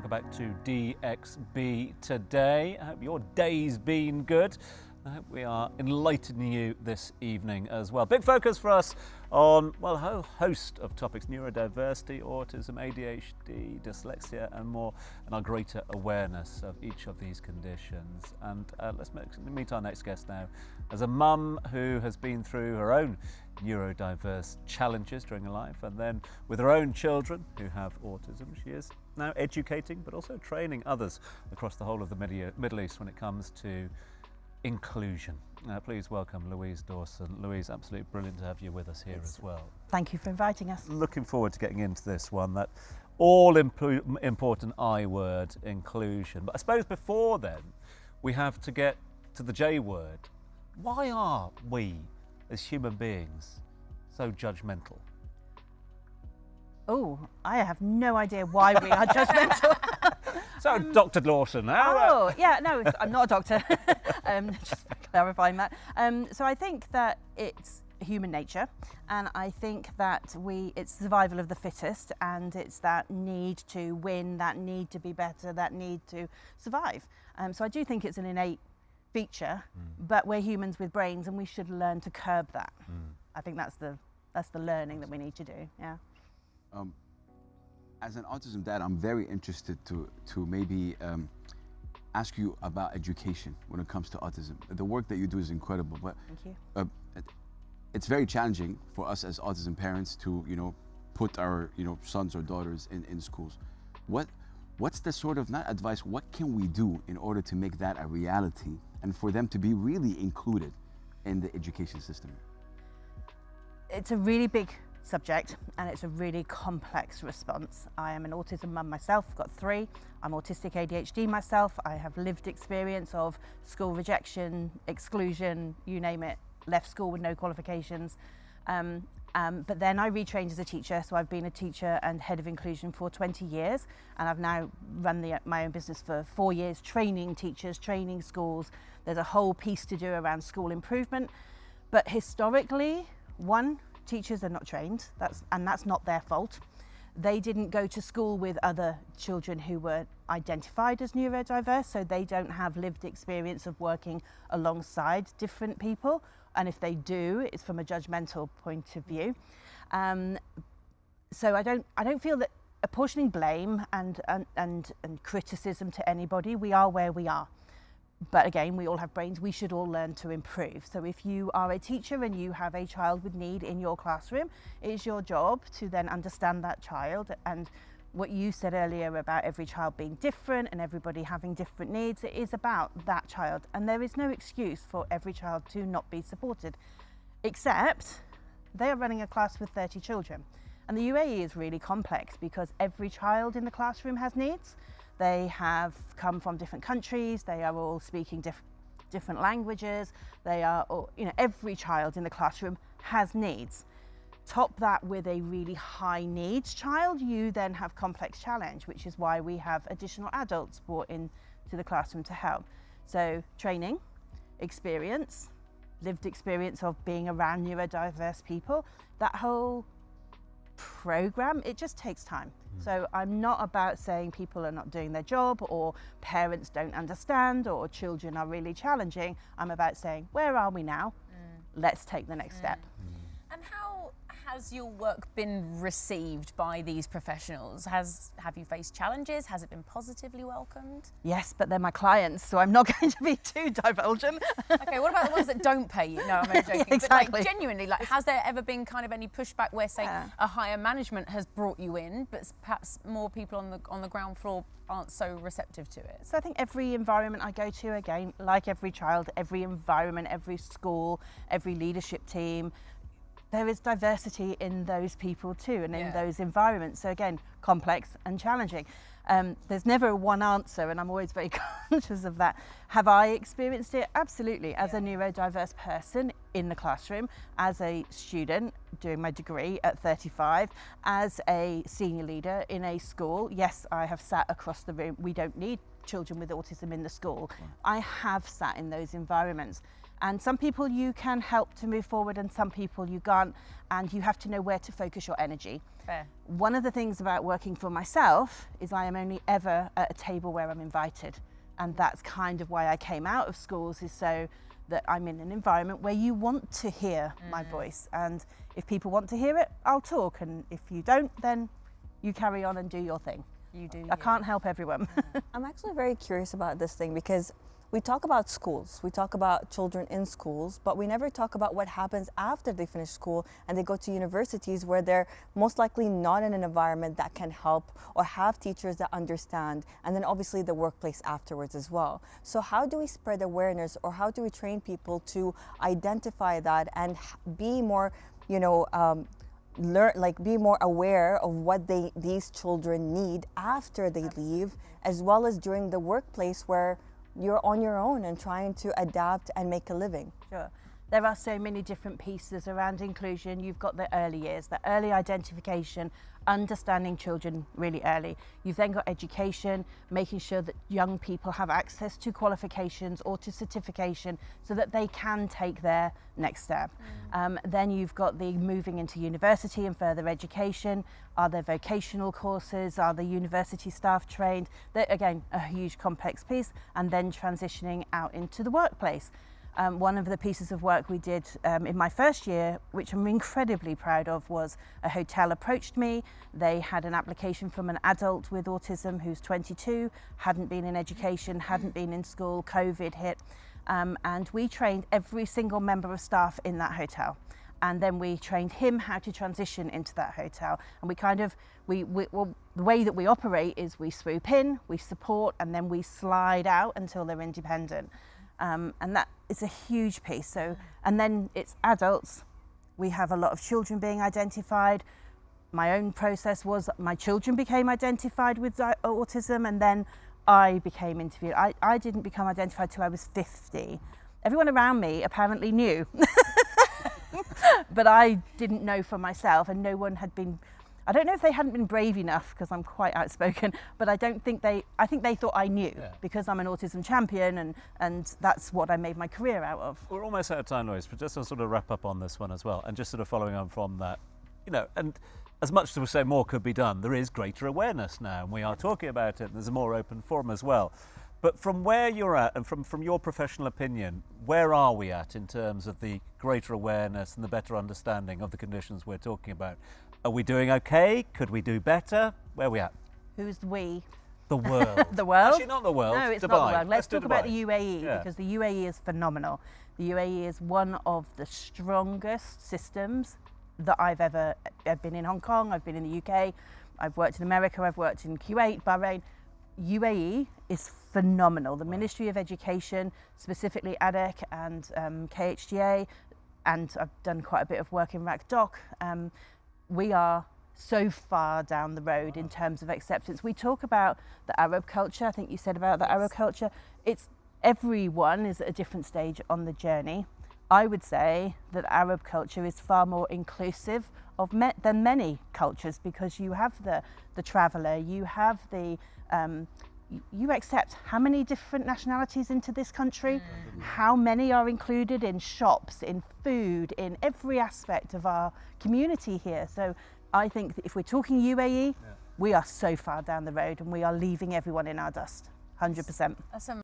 welcome back to DXB today. I hope your day's been good. I hope we are enlightening you this evening as well. Big focus for us on, well, a whole host of topics: neurodiversity, autism, ADHD, dyslexia and more, and our greater awareness of each of these conditions. And let's meet our next guest now. As a mum who has been through her own neurodiverse challenges during her life, and then with her own children who have autism, she is now educating but also training others across the whole of the Middle East when it comes to inclusion. Please welcome Louise Dawson. Louise, absolutely brilliant to have you with us here as well. Thank you for inviting us. Looking forward to getting into this one, that all important I word, inclusion. But I suppose before then, we have to get to the J word. Why are we as human beings so judgmental? Oh, I have no idea why we are judgmental. So, Dr. Dawson now. Oh, yeah, no, I'm not a doctor. Just clarifying that. So I think that it's human nature, and I think that it's survival of the fittest, and it's that need to win, that need to be better, that need to survive. So I do think it's an innate feature, but we're humans with brains, and we should learn to curb that. I think that's the learning that we need to do. Yeah. As an autism dad, I'm very interested to maybe ask you about education when it comes to autism. The work that you do is incredible, but Thank you. It's very challenging for us as autism parents to, put our, sons or daughters in schools. What's the sort of, not advice, what can we do in order to make that a reality and for them to be really included in the education system? It's a really big subject, and it's a really complex response. I am an autism mum myself, got 3. I'm autistic ADHD myself. I have lived experience of school rejection, exclusion, you name it, left school with no qualifications. But then I retrained as a teacher, so I've been a teacher and head of inclusion for 20 years, and I've now run my own business for 4 years, training teachers, training schools. There's a whole piece to do around school improvement. But historically, teachers are not trained, and that's not their fault. They didn't go to school with other children who were identified as neurodiverse, so they don't have lived experience of working alongside different people, and if they do, it's from a judgmental point of view. So I don't feel that apportioning blame and criticism to anybody. We are where we are. But again, we all have brains, we should all learn to improve. So if you are a teacher and you have a child with need in your classroom, it's your job to then understand that child. And what you said earlier about every child being different and everybody having different needs, it is about that child. And there is no excuse for every child to not be supported, except they are running a class with 30 children. And the UAE is really complex because every child in the classroom has needs. They have come from different countries, they are all speaking different languages, they are all, every child in the classroom has needs. Top that with a really high needs child, you then have complex challenge, which is why we have additional adults brought in to the classroom to help. So training, experience, lived experience of being around neurodiverse people, that whole program, it just takes time. So I'm not about saying people are not doing their job or parents don't understand or children are really challenging. I'm about saying, where are we now? Let's take the next step. And how has your work been received by these professionals? Have you faced challenges? Has it been positively welcomed? Yes, but they're my clients, so I'm not going to be too divulgent. Okay, what about the ones that don't pay you? No, I'm only joking. Exactly. But genuinely, has there ever been kind of any pushback where, say, a higher management has brought you in, but perhaps more people on the ground floor aren't so receptive to it? So I think every environment I go to, again, like every child, every environment, every school, every leadership team, there is diversity in those people too, and in those environments. So again, complex and challenging. There's never one answer, and I'm always very conscious of that. Have I experienced it? Absolutely. As a neurodiverse person in the classroom, as a student doing my degree at 35, as a senior leader in a school, yes, I have sat across the room. We don't need children with autism in the school. I have sat in those environments. And some people you can help to move forward and some people you can't, and you have to know where to focus your energy. Fair. One of the things about working for myself is I am only ever at a table where I'm invited. And that's kind of why I came out of schools, is so that I'm in an environment where you want to hear my voice. And if people want to hear it, I'll talk. And if you don't, then you carry on and do your thing. You do. I can't help everyone. I'm actually very curious about this thing because we talk about schools, we talk about children in schools, but we never talk about what happens after they finish school and they go to universities where they're most likely not in an environment that can help or have teachers that understand, and then obviously the workplace afterwards as well. So how do we spread awareness, or how do we train people to identify that and be more, you know, be more aware of what these children need after they leave, as well as during the workplace where you're on your own and trying to adapt and make a living? Sure. There are so many different pieces around inclusion. You've got the early years, the early identification, understanding children really early. You've then got education, making sure that young people have access to qualifications or to certification so that they can take their next step. Then you've got the moving into university and further education. Are there vocational courses? Are the university staff trained? They're, again, a huge complex piece. And then transitioning out into the workplace. One of the pieces of work we did in my first year, which I'm incredibly proud of, was a hotel approached me. They had an application from an adult with autism who's 22, hadn't been in education, hadn't been in school, COVID hit, and we trained every single member of staff in that hotel. And then we trained him how to transition into that hotel. And we kind of, well, the way that we operate is we swoop in, we support, and then we slide out until they're independent. And that is a huge piece. So, and then it's adults. We have a lot of children being identified. My own process was my children became identified with autism, and then I became interviewed. I didn't become identified till I was 50. Everyone around me apparently knew, but I didn't know for myself, and no one had been. I don't know if they hadn't been brave enough, because I'm quite outspoken, but I think they thought I knew, because I'm an autism champion, and that's what I made my career out of. We're almost out of time, Louise, but just to sort of wrap up on this one as well, and just sort of following on from that, you know, and as much as we say more could be done, there is greater awareness now, and we are talking about it, and there's a more open forum as well. But from where you're at, and from your professional opinion, where are we at in terms of the greater awareness and the better understanding of the conditions we're talking about? Are we doing okay? Could we do better? Where are we at? Who's we? The world. The world? Actually, not the world. No, it's Dubai. not the world. Let's do talk about Dubai. the UAE, because the UAE is phenomenal. The UAE is one of the strongest systems that I've been in Hong Kong, I've been in the UK, I've worked in America, I've worked in Kuwait, Bahrain. UAE is phenomenal. The Ministry of Education, specifically ADEC and KHDA, and I've done quite a bit of work in RACDoc. We are so far down the road in terms of acceptance. We talk about the Arab culture. I think you said about the Arab culture. It's everyone is at a different stage on the journey. I would say that Arab culture is far more inclusive of than many cultures, because you have the traveller, you have the you accept how many different nationalities into this country, how many are included in shops, in food, in every aspect of our community here. So I think that if we're talking UAE, we are so far down the road, and we are leaving everyone in our dust, 100%. That's